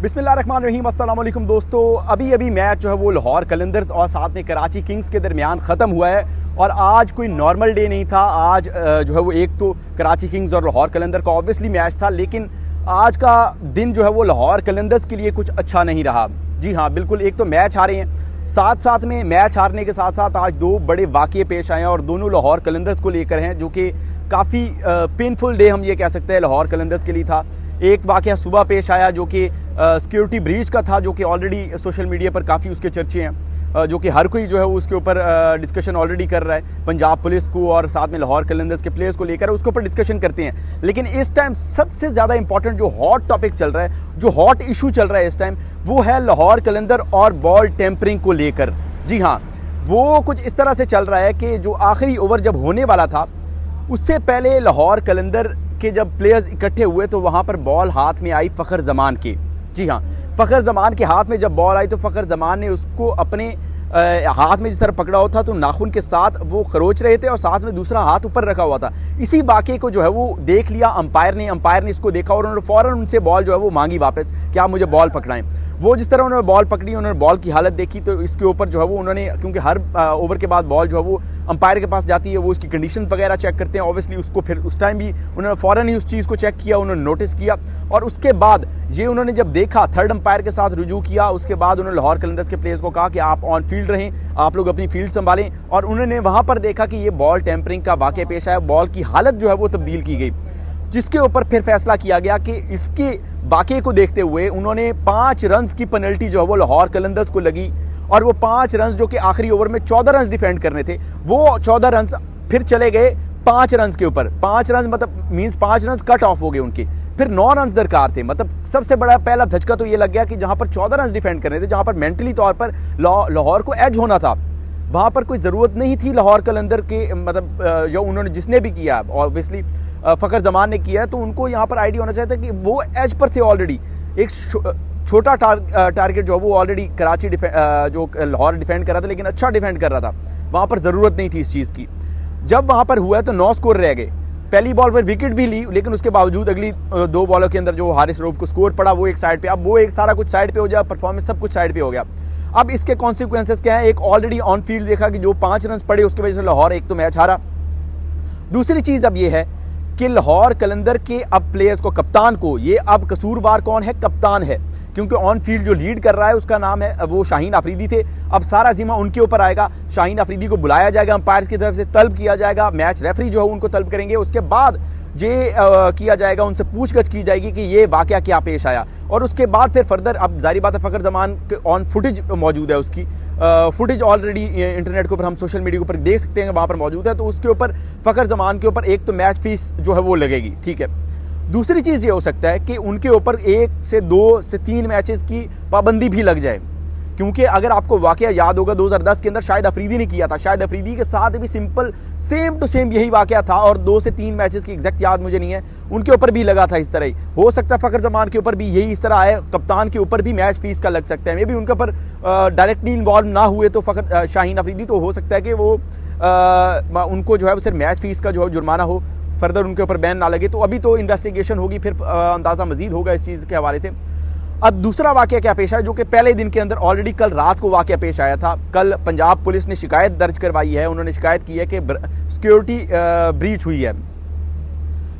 बिस्मिल्लाहिर्रहमानिर्रहीम, अस्सलाम वालेकुम दोस्तों। अभी मैच जो है वो लाहौर कलंदर्स और साथ में कराची किंग्स के दरमियान ख़त्म हुआ है और आज कोई नॉर्मल डे नहीं था। आज जो है वो एक तो कराची किंग्स और लाहौर कलंदर का ऑब्वियसली मैच था, लेकिन आज का दिन जो है वो लाहौर कलंदर्स के लिए कुछ अच्छा नहीं रहा। जी हाँ, बिल्कुल। एक तो मैच हारे हैं, साथ साथ में मैच हारने के साथ साथ आज दो बड़े वाक़ये पेश आए हैं और दोनों लाहौर कलंदर्स को लेकर हैं, जो कि काफ़ी पेनफुल डे हम ये कह सकते हैं लाहौर कलंदर्स के लिए था। एक वाक़या सुबह पेश आया जो कि सिक्योरिटी ब्रीच का था, जो कि ऑलरेडी सोशल मीडिया पर काफ़ी उसके चर्चे हैं, जो कि हर कोई जो है उसके ऊपर डिस्कशन ऑलरेडी कर रहा है। पंजाब पुलिस को और साथ में लाहौर कलंदर्स के प्लेयर्स को लेकर उसके ऊपर डिस्कशन करते हैं। लेकिन इस टाइम सबसे ज़्यादा इंपॉर्टेंट जो हॉट टॉपिक चल रहा है, जो हॉट इशू चल रहा है इस टाइम, वो है लाहौर कलंदर और बॉल टेम्परिंग को लेकर। जी हाँ, वो कुछ इस तरह से चल रहा है कि जो आखिरी ओवर जब होने वाला था उससे पहले लाहौर कलंदर के जब प्लेयर्स इकट्ठे हुए तो वहाँ पर बॉल हाथ में आई फ़खर जमान के। जी हाँ, फ़खर जमान के हाथ में जब बॉल आई तो फ़खर जमान ने उसको अपने हाथ में जिस तरह पकड़ा हुआ था तो नाखून के साथ वो खरोच रहे थे और साथ में दूसरा हाथ ऊपर रखा हुआ था। इसी वाक़े को जो है वो देख लिया अंपायर ने इसको देखा और उन्होंने फ़ौरन उनसे बॉल जो है वो मांगी वापस कि आप मुझे बॉल पकड़ाएं। वो जिस तरह उन्होंने बॉल पकड़ी, उन्होंने बॉल की हालत देखी तो इसके ऊपर जो है वो उन्होंने, क्योंकि हर ओवर के बाद बॉल जो है वो अंपायर के पास जाती है, वो उसकी कंडीशन वगैरह चेक करते हैं ऑब्वियसली। उसको फिर उस टाइम भी उन्होंने फ़ौरन ही उस चीज़ को चेक किया, उन्होंने नोटिस किया और उसके बाद ये उन्होंने जब देखा, थर्ड अंपायर के साथ रुजू किया, उसके बाद उन्होंने लाहौर कलंदर्स के प्लेयर्स को कहा कि आप ऑन फील्ड रहें, आप लोग अपनी फील्ड संभालें। और उन्होंने वहाँ पर देखा कि ये बॉल टेम्परिंग का वाक़या पेश आया, बॉल की हालत जो है वो तब्दील की गई, जिसके ऊपर फिर फैसला किया गया कि इसके वाक़े को देखते हुए उन्होंने 5 रन की पेनल्टी जो है वो लाहौर कलंदर्स को लगी और वो 5 रन जो कि आखिरी ओवर में 14 रन डिफेंड करने थे, वो 14 रन फिर चले गए 5 रन के ऊपर। 5 रन मतलब मीन्स 5 रन कट ऑफ हो गए उनके, फिर 9 रन दरकार थे। मतलब सबसे बड़ा पहला धचका तो ये लग गया कि जहां पर 14 रन डिफेंड करने थे, जहां पर मेंटली तौर पर लाहौर को एज होना था, वहां पर कोई ज़रूरत नहीं थी लाहौर कलंदर के, मतलब जो उन्होंने जिसने भी किया ऑब्वियसली फ़खर जमान ने किया है, तो उनको यहाँ पर आइडिया होना चाहिए था कि वो एज पर थे ऑलरेडी। एक छोटा टारगेट जो है वो ऑलरेडी कराची जो लाहौर डिफेंड कर रहा था, लेकिन अच्छा डिफेंड कर रहा था, वहाँ पर ज़रूरत नहीं थी इस चीज़ की। जब वहाँ पर हुआ तो 9 स्कोर रह गए। पहली बॉल पर विकेट भी ली, लेकिन उसके बावजूद अगली 2 बॉलों के अंदर जो हारिस रऊफ को स्कोर पड़ा वो एक साइड पे, अब वो एक सारा कुछ साइड पे हो गया, परफॉर्मेंस सब कुछ साइड पे हो गया। अब इसके कॉन्सिक्वेंसेस क्या है? एक ऑलरेडी ऑन फील्ड देखा कि जो 5 रन पड़े उसकी वजह से लाहौर एक तो मैच हारा। दूसरी चीज़ अब ये है कि लाहौर कलंदर के अब प्लेयर्स को, कप्तान को, ये अब कसूरवार कौन है? कप्तान है, क्योंकि ऑन फील्ड जो लीड कर रहा है उसका नाम है, वो शाहीन अफरीदी थे। अब सारा जिम्मा उनके ऊपर आएगा। शाहीन अफरीदी को बुलाया जाएगा, अंपायर्स की तरफ से तलब किया जाएगा, मैच रेफरी जो है उनको तलब करेंगे, उसके बाद ये किया जाएगा, उनसे पूछगछ की जाएगी कि ये वाकया क्या पेश आया। और उसके बाद फिर फर्दर, अब जारी बात है फ़खर जमान के ऑन फुटेज मौजूद है, उसकी फुटेज ऑलरेडी इंटरनेट के ऊपर हम सोशल मीडिया के ऊपर देख सकते हैं, वहाँ पर मौजूद है। तो उसके ऊपर फ़खर जमान के ऊपर एक तो मैच फीस जो है वो लगेगी, ठीक है। दूसरी चीज़ ये हो सकता है कि उनके ऊपर 1 से 2 से 3 मैचेस की पाबंदी भी लग जाए, क्योंकि अगर आपको वाकया याद होगा 2010 के अंदर शायद अफरीदी ने किया था, शायद अफरीदी के साथ भी सिंपल सेम टू सेम यही वाकया था और 2 से 3 मैचेस की एग्जैक्ट याद मुझे नहीं है, उनके ऊपर भी लगा था इस तरह ही। हो सकता है फ़खर जमान के ऊपर भी यही इस तरह आए, कप्तान के ऊपर भी मैच फीस का लग सकता है। मे भी उनके ऊपर डायरेक्टली इन्वॉल्व ना हुए तो फ़खर शाहीन अफरीदी, तो हो सकता है कि वो उनको जो है सिर्फ मैच फीस का जो है जुर्माना हो, फर्दर उनके ऊपर बैन ना लगे। तो अभी तो इन्वेस्टिगेशन होगी, फिर अंदाज़ा मजीद होगा इस चीज़ के हवाले से। अब दूसरा वाकया क्या पेश आया, जो कि पहले दिन के अंदर ऑलरेडी कल रात को वाकया पेश आया था। कल पंजाब पुलिस ने शिकायत दर्ज करवाई है, उन्होंने शिकायत की है कि सिक्योरिटी ब्रीच हुई है।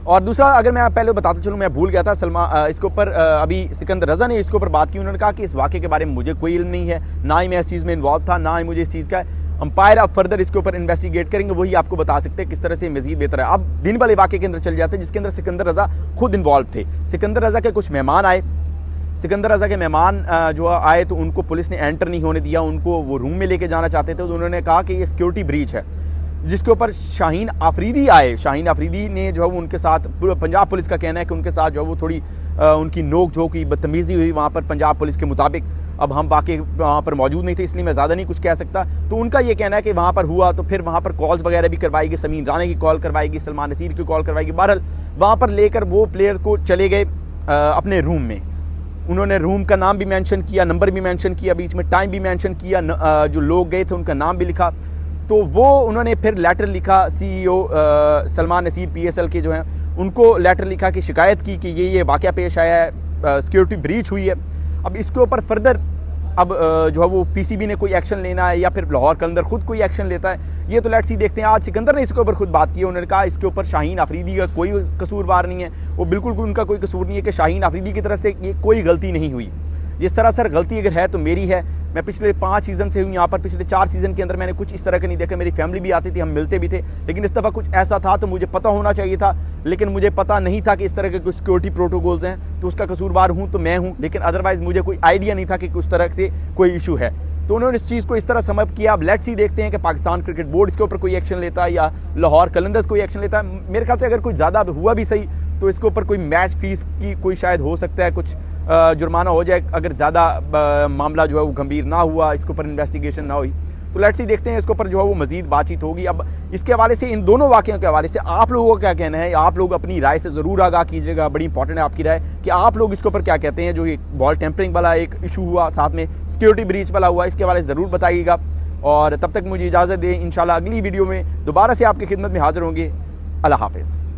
और दूसरा, अगर मैं पहले बताता चलूँ, मैं भूल गया था, इसके ऊपर अभी सिकंदर रजा ने इसके ऊपर बात की। उन्होंने कहा कि इस वाकये के बारे में मुझे कोई इल्म नहीं है, ना ही मैं इस चीज़ में इन्वॉल्व था, ना ही मुझे इस चीज़ का। अंपायर अब फर्दर इसके ऊपर इन्वेस्टिगेट करेंगे, वही आपको बता सकते हैं किस तरह से मजीद बेहतर है। अब दिन वाले वाकये के अंदर चल जाते हैं, जिसके अंदर सिकंदर रजा खुद इन्वॉल्व थे। सिकंदर रजा के कुछ मेहमान आए, सिकंदर रजा के मेहमान जो आए तो उनको पुलिस ने एंटर नहीं होने दिया, उनको वो रूम में लेके जाना चाहते थे। तो उन्होंने कहा कि ये सिक्योरिटी ब्रीच है, जिसके ऊपर शाहीन अफरीदी आए। शाहीन अफरीदी ने जो है वो उनके साथ, पंजाब पुलिस का कहना है कि उनके साथ जो है वो थोड़ी उनकी नोक झोंक हुई, बदतमीज़ी हुई वहाँ पर पंजाब पुलिस के मुताबिक। अब हम बाकी वहाँ पर मौजूद नहीं थे, इसलिए मैं ज़्यादा नहीं कुछ कह सकता। तो उनका ये कहना है कि वहाँ पर हुआ, तो फिर वहाँ पर कॉल्स वगैरह भी करवाएगी, समीन राना की कॉल करवाएगी, सलमान नसीर की कॉल करवाएगी। बहरहाल वहाँ पर लेकर वो प्लेयर को चले गए अपने रूम में। उन्होंने रूम का नाम भी मेंशन किया, नंबर भी मेंशन किया, बीच में टाइम भी मेंशन किया, जो लोग गए थे उनका नाम भी लिखा। तो वो उन्होंने फिर लेटर लिखा CEO सलमान नसीर PSL के जो हैं, उनको लेटर लिखा कि शिकायत की कि ये वाकया पेश आया है, सिक्योरिटी ब्रीच हुई है। अब इसके ऊपर फर्दर अब जो है वो पीसीबी ने कोई एक्शन लेना है या फिर लाहौर कलंदर खुद कोई एक्शन लेता है, ये तो लेट्स सी देखते हैं। आज सिकंदर ने इसके ऊपर खुद बात की है, उन्होंने कहा इसके ऊपर शाहीन अफरीदी का कोई कसूरवार नहीं है, वो बिल्कुल उनका कोई कसूर नहीं है कि शाहीन अफरीदी की तरफ से ये कोई गलती नहीं हुई। ये सरासर गलती अगर है तो मेरी है। मैं पिछले 5 सीज़न से हूँ यहाँ पर, पिछले 4 सीज़न के अंदर मैंने कुछ इस तरह का नहीं देखा। मेरी फैमिली भी आती थी, हम मिलते भी थे, लेकिन इस दफ़ा कुछ ऐसा था तो मुझे पता होना चाहिए था, लेकिन मुझे पता नहीं था कि इस तरह के कुछ सिक्योरिटी प्रोटोकॉल्स हैं, तो उसका कसूरवार हूँ तो मैं हूँ, लेकिन अदरवाइज़ मुझे कोई आइडिया नहीं था कि उस तरह से कोई इशू है। तो उन्होंने इस चीज़ को इस तरह समझ किया। अब लेट्स ही देखते हैं कि पाकिस्तान क्रिकेट बोर्ड इसके ऊपर कोई एक्शन लेता है या लाहौर कलंदर्स कोई एक्शन लेता है। मेरे ख्याल से अगर कोई ज़्यादा हुआ भी सही तो इसके ऊपर कोई मैच फीस की कोई शायद हो सकता है, कुछ जुर्माना हो जाए अगर ज़्यादा मामला जो है वो गंभीर ना हुआ, इसके ऊपर इन्वेस्टिगेशन ना हुई। तो लेट्स ही देखते हैं इसके ऊपर जो है वो मजीद बातचीत होगी। अब इसके हवाले से, इन दोनों वाक़ियों के हवाले से आप लोगों का क्या कहना है? आप लोग अपनी राय से ज़रूर आगाह कीजिएगा। बड़ी इंपॉर्टेंट है आपकी राय कि आप लोग इसके ऊपर क्या कहते हैं। जो ये बॉल टेम्परिंग वाला एक इशू हुआ, साथ में सिक्योरिटी ब्रीच वाला हुआ, इसके हवाले से ज़रूर बताइएगा। और तब तक मुझे इजाज़त दें, इंशाल्लाह अगली वीडियो में दोबारा से आपकी खिदमत में हाजिर होंगे। अल्लाह हाफ़िज़।